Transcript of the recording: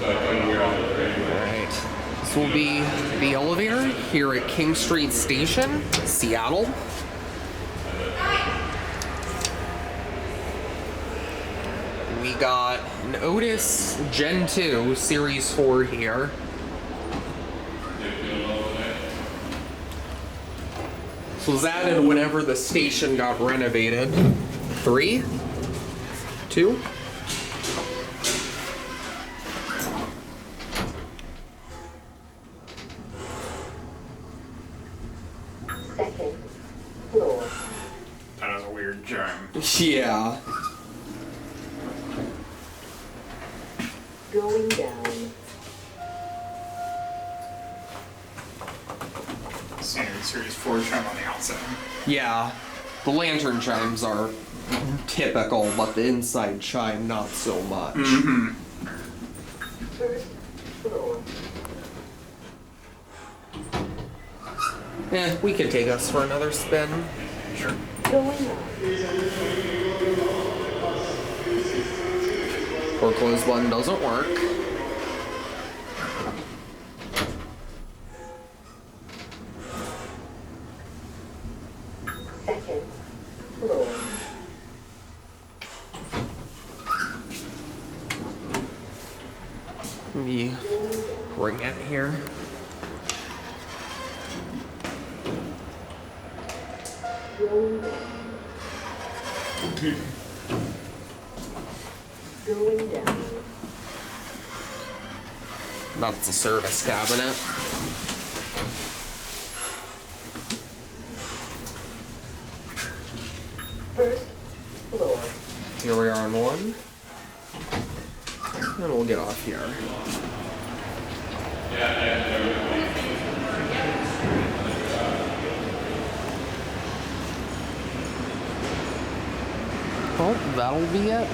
Alright. This will be the elevator here at King Street Station, Seattle. We got an Otis Gen2 Series 4 here. This was added whenever the station got renovated. 3, 2. Second floor. That was a weird chime. Yeah. Going down. Standard Series 4 chime on the outside. Yeah. The lantern chimes are typical, but the inside chime not so much. Mm-hmm. First floor. We could take us for another spin. Sure. Going up. Or close button doesn't work. Second floor. Let me ring it here. Going down. Going down. That's the service cabinet. First floor. Here we are on 1. And we'll get off here. Well, that'll be it.